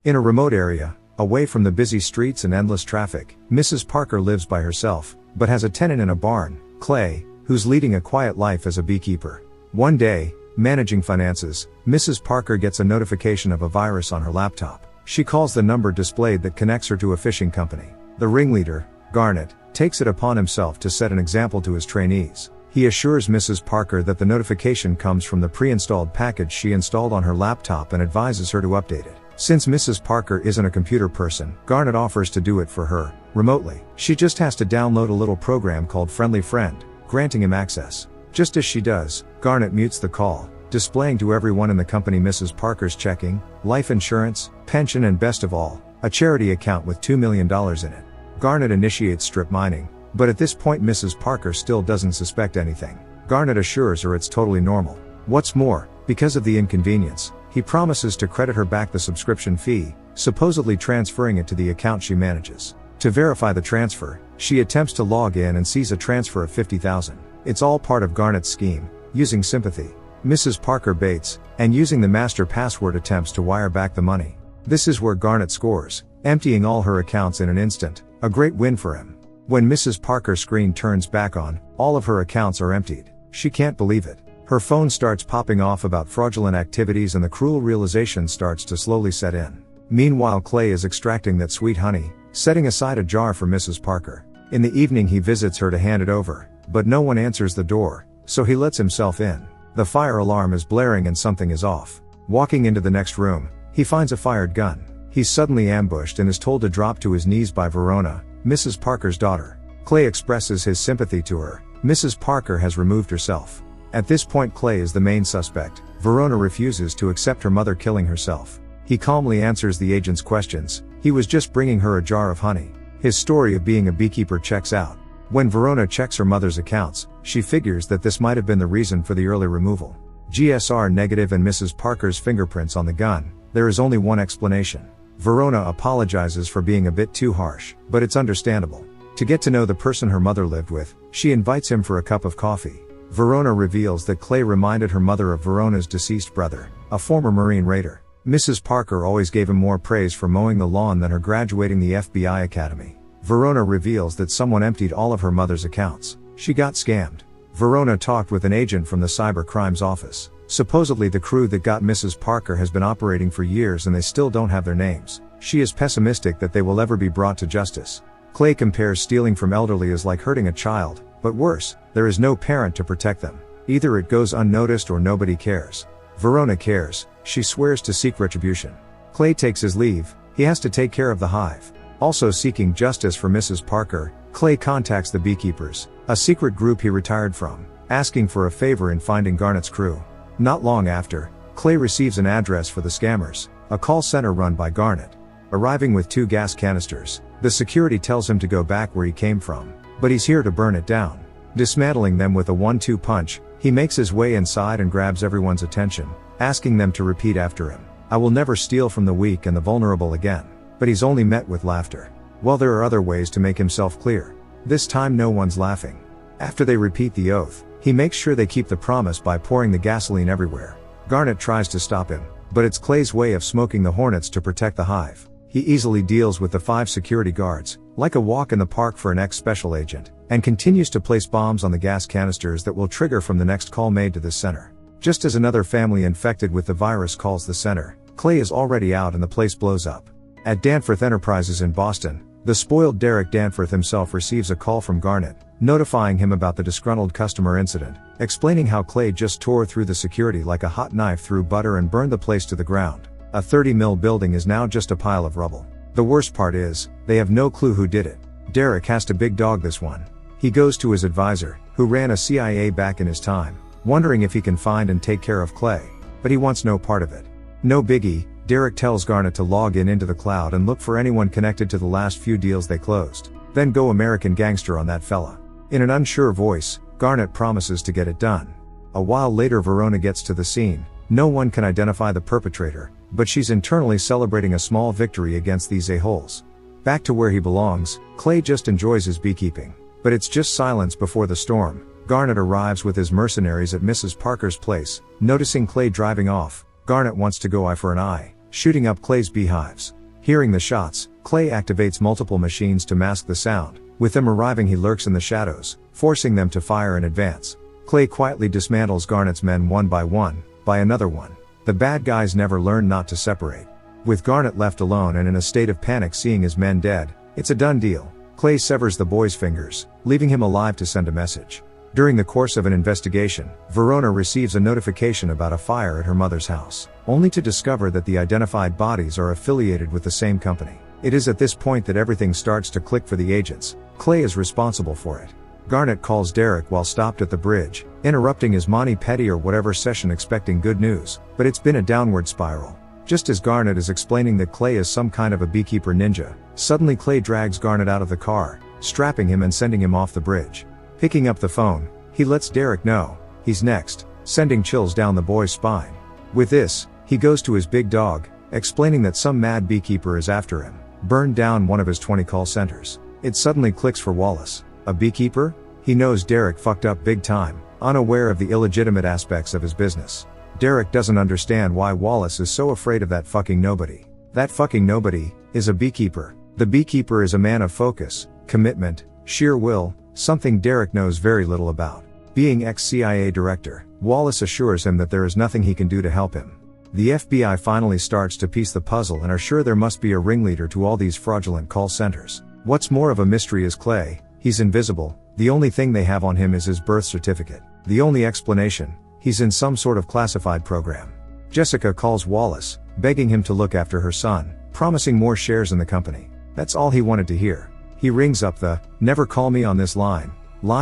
In a remote area, away from the busy streets and endless traffic, Mrs. Parker lives by herself, but has a tenant in a barn, Clay, who's leading a quiet life as a beekeeper. One day, managing finances, Mrs. Parker gets a notification of a virus on her laptop. She calls the number displayed that connects her to a fishing company. The ringleader, Garnet, takes it upon himself to set an example to his trainees. He assures Mrs. Parker that the notification comes from the pre-installed package she installed on her laptop and advises her to update it. Since Mrs. Parker isn't a computer person, Garnet offers to do it for her, remotely. She just has to download a little program called Friendly Friend, granting him access. Just as she does, Garnet mutes the call, displaying to everyone in the company Mrs. Parker's checking, life insurance, pension and best of all, a charity account with $2 million in it. Garnet initiates strip mining, but at this point Mrs. Parker still doesn't suspect anything. Garnet assures her it's totally normal. What's more, because of the inconvenience, he promises to credit her back the subscription fee, supposedly transferring it to the account she manages. To verify the transfer, she attempts to log in and sees a transfer of $50,000. It's all part of Garnet's scheme, using sympathy. Mrs. Parker baits, and using the master password attempts to wire back the money. This is where Garnet scores, emptying all her accounts in an instant, a great win for him. When Mrs. Parker's screen turns back on, all of her accounts are emptied. She can't believe it. Her phone starts popping off about fraudulent activities and the cruel realization starts to slowly set in. Meanwhile, Clay is extracting that sweet honey, setting aside a jar for Mrs. Parker. In the evening he visits her to hand it over, but no one answers the door, so he lets himself in. The fire alarm is blaring and something is off. Walking into the next room, he finds a fired gun. He's suddenly ambushed and is told to drop to his knees by Verona, Mrs. Parker's daughter. Clay expresses his sympathy to her. Mrs. Parker has removed herself. At this point Clay is the main suspect. Verona refuses to accept her mother killing herself. He calmly answers the agent's questions. He was just bringing her a jar of honey. His story of being a beekeeper checks out. When Verona checks her mother's accounts, she figures that this might have been the reason for the early removal. GSR negative and Mrs. Parker's fingerprints on the gun. There is only one explanation. Verona apologizes for being a bit too harsh, but it's understandable. To get to know the person her mother lived with, she invites him for a cup of coffee. Verona reveals that Clay reminded her mother of Verona's deceased brother, a former Marine raider. Mrs. Parker always gave him more praise for mowing the lawn than her graduating the FBI academy. Verona reveals that someone emptied all of her mother's accounts. She got scammed. Verona talked with an agent from the cyber crimes office. Supposedly the crew that got Mrs. Parker has been operating for years and they still don't have their names. She is pessimistic that they will ever be brought to justice. Clay compares stealing from elderly as like hurting a child, but worse, there is no parent to protect them. Either it goes unnoticed or nobody cares. Verona cares. She swears to seek retribution. Clay takes his leave. He has to take care of the hive. Also seeking justice for Mrs. Parker, Clay contacts the Beekeepers, a secret group he retired from, asking for a favor in finding Garnet's crew. Not long after, Clay receives an address for the scammers, a call center run by Garnet. Arriving with 2 gas canisters, the security tells him to go back where he came from, but he's here to burn it down. Dismantling them with a 1-2 punch, he makes his way inside and grabs everyone's attention, asking them to repeat after him. I will never steal from the weak and the vulnerable again. But he's only met with laughter. Well, there are other ways to make himself clear. This time no one's laughing. After they repeat the oath, he makes sure they keep the promise by pouring the gasoline everywhere. Garnet tries to stop him, but it's Clay's way of smoking the hornets to protect the hive. He easily deals with the 5 security guards, like a walk in the park for an ex-special agent, and continues to place bombs on the gas canisters that will trigger from the next call made to this center. Just as another family infected with the virus calls the center, Clay is already out and the place blows up. At Danforth Enterprises in Boston, the spoiled Derek Danforth himself receives a call from Garnet, notifying him about the disgruntled customer incident, explaining how Clay just tore through the security like a hot knife through butter and burned the place to the ground. A 30-mil building is now just a pile of rubble. The worst part is, they have no clue who did it. Derek has to big dog this one. He goes to his advisor, who ran a CIA back in his time, wondering if he can find and take care of Clay, but he wants no part of it. No biggie. Derek tells Garnet to log into the cloud and look for anyone connected to the last few deals they closed. Then go American Gangster on that fella. In an unsure voice, Garnet promises to get it done. A while later Verona gets to the scene. No one can identify the perpetrator, but she's internally celebrating a small victory against these a-holes. Back to where he belongs, Clay just enjoys his beekeeping. But it's just silence before the storm. Garnet arrives with his mercenaries at Mrs. Parker's place. Noticing Clay driving off, Garnet wants to go eye for an eye, shooting up Clay's beehives. Hearing the shots, Clay activates multiple machines to mask the sound. With them arriving, he lurks in the shadows, forcing them to fire in advance. Clay quietly dismantles Garnet's men one, by another one. The bad guys never learn not to separate. With Garnet left alone and in a state of panic seeing his men dead, it's a done deal. Clay severs the boy's fingers, leaving him alive to send a message. During the course of an investigation, Verona receives a notification about a fire at her mother's house, only to discover that the identified bodies are affiliated with the same company. It is at this point that everything starts to click for the agents. Clay is responsible for it. Garnet calls Derek while stopped at the bridge, interrupting his mani pedi or whatever session expecting good news, but it's been a downward spiral. Just as Garnet is explaining that Clay is some kind of a beekeeper ninja, suddenly Clay drags Garnet out of the car, strapping him and sending him off the bridge. Picking up the phone, he lets Derek know he's next, sending chills down the boy's spine. With this, he goes to his big dog, explaining that some mad beekeeper is after him, burned down one of his 20 call centers. It suddenly clicks for Wallace. A beekeeper? He knows Derek fucked up big time, unaware of the illegitimate aspects of his business. Derek doesn't understand why Wallace is so afraid of that fucking nobody. That fucking nobody is a beekeeper. The beekeeper is a man of focus, commitment, sheer will, something Derek knows very little about. Being ex-CIA director, Wallace assures him that there is nothing he can do to help him. The FBI finally starts to piece the puzzle and are sure there must be a ringleader to all these fraudulent call centers. What's more of a mystery is Clay. He's invisible. The only thing they have on him is his birth certificate. The only explanation, he's in some sort of classified program. Jessica calls Wallace, begging him to look after her son, promising more shares in the company. That's all he wanted to hear. He rings up the, "Never call me on this line"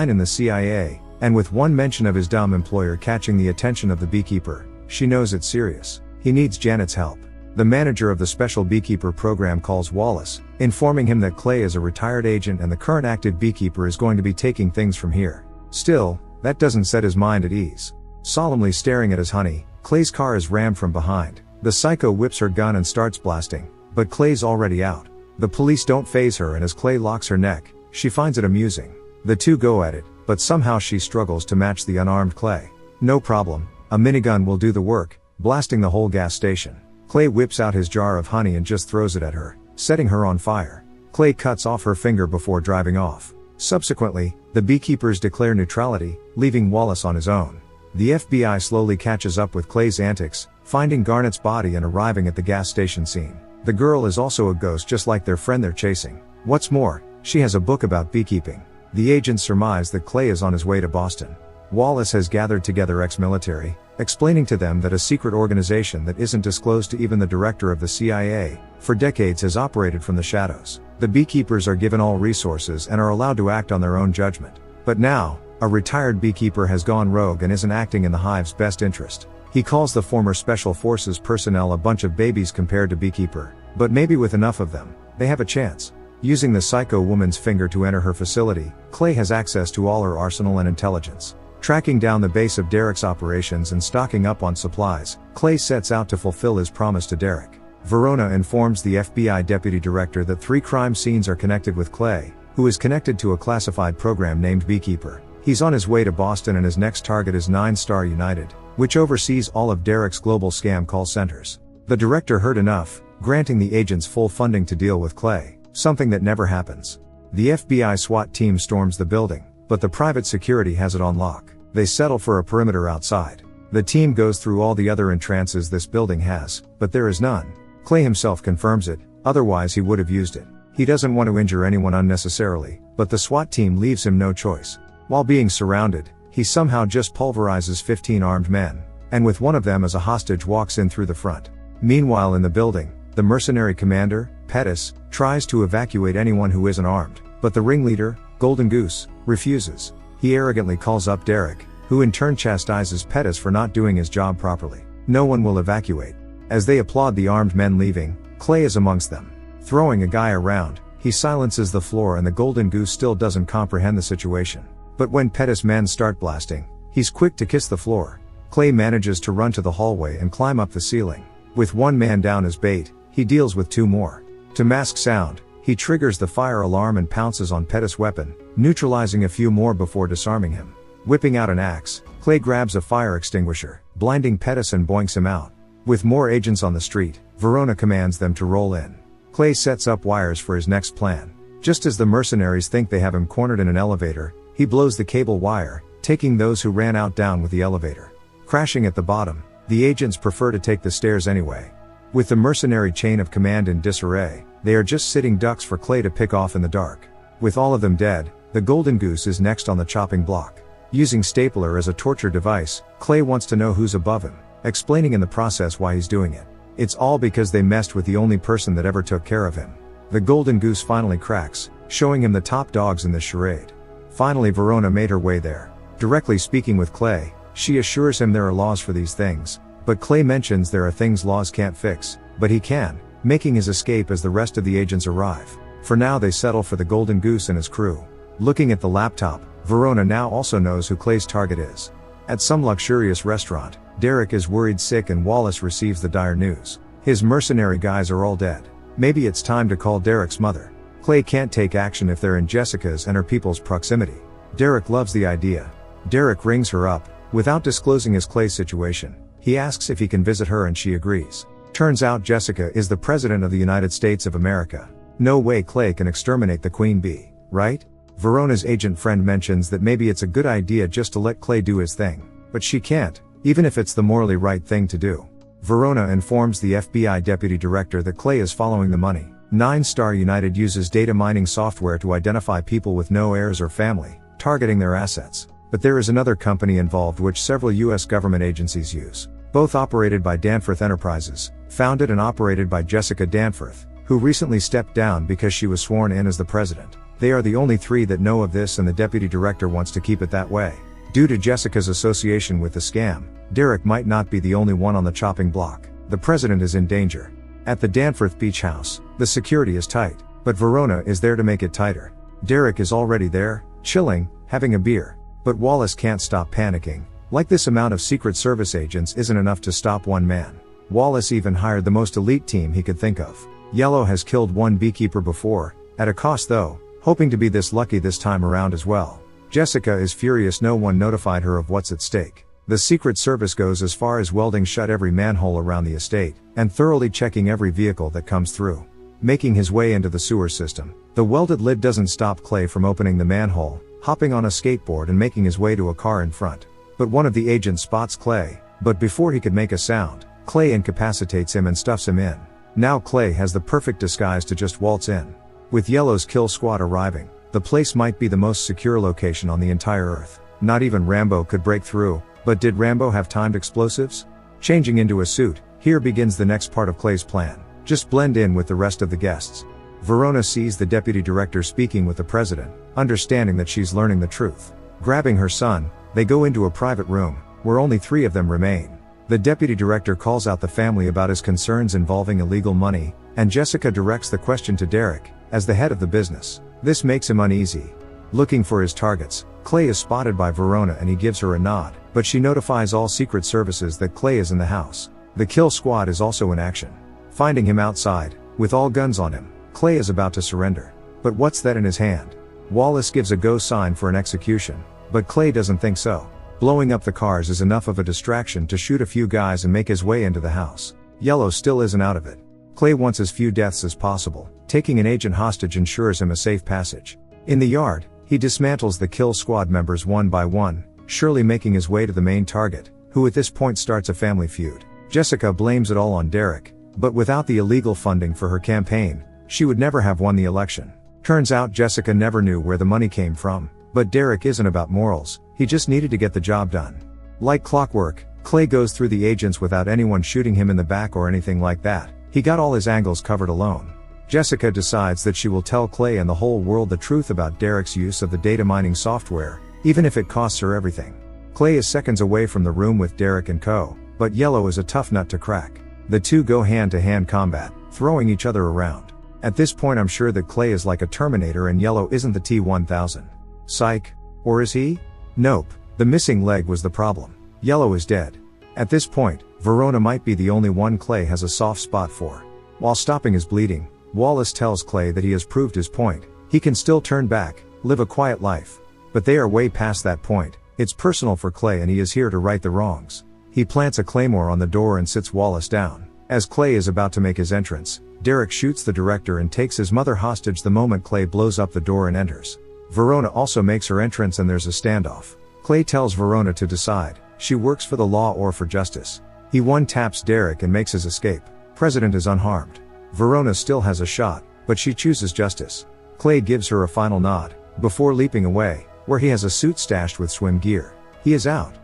in the CIA, and with one mention of his dumb employer catching the attention of the beekeeper, she knows it's serious. He needs Janet's help. The manager of the special beekeeper program calls Wallace, informing him that Clay is a retired agent and the current active beekeeper is going to be taking things from here. Still, that doesn't set his mind at ease. Solemnly staring at his honey, Clay's car is rammed from behind. The psycho whips her gun and starts blasting, but Clay's already out. The police don't faze her, and as Clay locks her neck, she finds it amusing. The two go at it, but somehow she struggles to match the unarmed Clay. No problem, a minigun will do the work, blasting the whole gas station. Clay whips out his jar of honey and just throws it at her, setting her on fire. Clay cuts off her finger before driving off. Subsequently, the beekeepers declare neutrality, leaving Wallace on his own. The FBI slowly catches up with Clay's antics, finding Garnet's body and arriving at the gas station scene. The girl is also a ghost just like their friend they're chasing. What's more, she has a book about beekeeping. The agents surmise that Clay is on his way to Boston. Wallace has gathered together ex-military, explaining to them that a secret organization that isn't disclosed to even the director of the CIA, for decades has operated from the shadows. The beekeepers are given all resources and are allowed to act on their own judgment. But now, a retired beekeeper has gone rogue and isn't acting in the hive's best interest. He calls the former Special Forces personnel a bunch of babies compared to Beekeeper, but maybe with enough of them, they have a chance. Using the psycho woman's finger to enter her facility, Clay has access to all her arsenal and intelligence. Tracking down the base of Derek's operations and stocking up on supplies, Clay sets out to fulfill his promise to Derek. Verona informs the FBI deputy director that 3 crime scenes are connected with Clay, who is connected to a classified program named Beekeeper. He's on his way to Boston and his next target is 9 Star United, which oversees all of Derek's global scam call centers. The director heard enough, granting the agents full funding to deal with Clay, something that never happens. The FBI SWAT team storms the building, but the private security has it on lock. They settle for a perimeter outside. The team goes through all the other entrances this building has, but there is none. Clay himself confirms it, otherwise he would have used it. He doesn't want to injure anyone unnecessarily, but the SWAT team leaves him no choice. While being surrounded, he somehow just pulverizes 15 armed men, and with one of them as a hostage walks in through the front. Meanwhile in the building, the mercenary commander, Pettis, tries to evacuate anyone who isn't armed, but the ringleader, Golden Goose, refuses. He arrogantly calls up Derek, who in turn chastises Pettis for not doing his job properly. No one will evacuate. As they applaud the armed men leaving, Clay is amongst them. Throwing a guy around, he silences the floor and the Golden Goose still doesn't comprehend the situation. But when Pettis' men start blasting, he's quick to kiss the floor. Clay manages to run to the hallway and climb up the ceiling. With one man down as bait, he deals with 2 more. To mask sound, he triggers the fire alarm and pounces on Pettis' weapon, neutralizing a few more before disarming him. Whipping out an axe, Clay grabs a fire extinguisher, blinding Pettis and boinks him out. With more agents on the street, Verona commands them to roll in. Clay sets up wires for his next plan. Just as the mercenaries think they have him cornered in an elevator, he blows the cable wire, taking those who ran out down with the elevator. Crashing at the bottom, the agents prefer to take the stairs anyway. With the mercenary chain of command in disarray, they are just sitting ducks for Clay to pick off in the dark. With all of them dead, the Golden Goose is next on the chopping block. Using stapler as a torture device, Clay wants to know who's above him, explaining in the process why he's doing it. It's all because they messed with the only person that ever took care of him. The Golden Goose finally cracks, showing him the top dogs in the charade. Finally Verona made her way there. Directly speaking with Clay, she assures him there are laws for these things, but Clay mentions there are things laws can't fix, but he can, making his escape as the rest of the agents arrive. For now they settle for the Golden Goose and his crew. Looking at the laptop, Verona now also knows who Clay's target is. At some luxurious restaurant, Derek is worried sick and Wallace receives the dire news. His mercenary guys are all dead. Maybe it's time to call Derek's mother. Clay can't take action if they're in Jessica's and her people's proximity. Derek loves the idea. Derek rings her up, without disclosing his Clay situation. He asks if he can visit her and she agrees. Turns out Jessica is the President of the United States of America. No way Clay can exterminate the Queen Bee, right? Verona's agent friend mentions that maybe it's a good idea just to let Clay do his thing. But she can't, even if it's the morally right thing to do. Verona informs the FBI deputy director that Clay is following the money. 9-Star United uses data mining software to identify people with no heirs or family, targeting their assets. But there is another company involved which several US government agencies use. Both operated by Danforth Enterprises, founded and operated by Jessica Danforth, who recently stepped down because she was sworn in as the president. They are the only three that know of this and the deputy director wants to keep it that way. Due to Jessica's association with the scam, Derek might not be the only one on the chopping block. The president is in danger. At the Danforth Beach House, the security is tight, but Verona is there to make it tighter. Derek is already there, chilling, having a beer. But Wallace can't stop panicking. Like this amount of Secret Service agents isn't enough to stop one man. Wallace even hired the most elite team he could think of. Yellow has killed one beekeeper before, at a cost though, hoping to be this lucky this time around as well. Jessica is furious no one notified her of what's at stake. The Secret Service goes as far as welding shut every manhole around the estate, and thoroughly checking every vehicle that comes through. Making his way into the sewer system, the welded lid doesn't stop Clay from opening the manhole, hopping on a skateboard and making his way to a car in front. But one of the agents spots Clay, but before he could make a sound, Clay incapacitates him and stuffs him in. Now Clay has the perfect disguise to just waltz in. With Yellow's kill squad arriving, the place might be the most secure location on the entire Earth. Not even Rambo could break through, but did Rambo have timed explosives? Changing into a suit, here begins the next part of Clay's plan. Just blend in with the rest of the guests. Verona sees the deputy director speaking with the president, understanding that she's learning the truth. Grabbing her son, they go into a private room, where only 3 of them remain. The deputy director calls out the family about his concerns involving illegal money, and Jessica directs the question to Derek, as the head of the business. This makes him uneasy. Looking for his targets, Clay is spotted by Verona and he gives her a nod, but she notifies all Secret Services that Clay is in the house. The kill squad is also in action. Finding him outside, with all guns on him, Clay is about to surrender. But what's that in his hand? Wallace gives a go sign for an execution, but Clay doesn't think so. Blowing up the cars is enough of a distraction to shoot a few guys and make his way into the house. Yellow still isn't out of it. Clay wants as few deaths as possible. Taking an agent hostage ensures him a safe passage. In the yard, he dismantles the kill squad members one by one, surely making his way to the main target, who at this point starts a family feud. Jessica blames it all on Derek, but without the illegal funding for her campaign, she would never have won the election. Turns out Jessica never knew where the money came from, but Derek isn't about morals, he just needed to get the job done. Like clockwork, Clay goes through the agents without anyone shooting him in the back or anything like that. He got all his angles covered alone. Jessica decides that she will tell Clay and the whole world the truth about Derek's use of the data mining software, even if it costs her everything. Clay is seconds away from the room with Derek and co., but Yellow is a tough nut to crack. The two go hand-to-hand combat, throwing each other around. At this point I'm sure that Clay is like a Terminator and Yellow isn't the T-1000. Psych. Or is he? Nope. The missing leg was the problem. Yellow is dead. At this point, Verona might be the only one Clay has a soft spot for. While stopping his bleeding, Wallace tells Clay that he has proved his point. He can still turn back, live a quiet life. But they are way past that point. It's personal for Clay and he is here to right the wrongs. He plants a claymore on the door and sits Wallace down. As Clay is about to make his entrance, Derek shoots the director and takes his mother hostage the moment Clay blows up the door and enters. Verona also makes her entrance and there's a standoff. Clay tells Verona to decide, she works for the law or for justice. He one-taps Derek and makes his escape. President is unharmed. Verona still has a shot, but she chooses justice. Clay gives her a final nod, before leaping away, where he has a suit stashed with swim gear. He is out.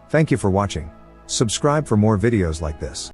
Thank you for watching. Subscribe for more videos like this.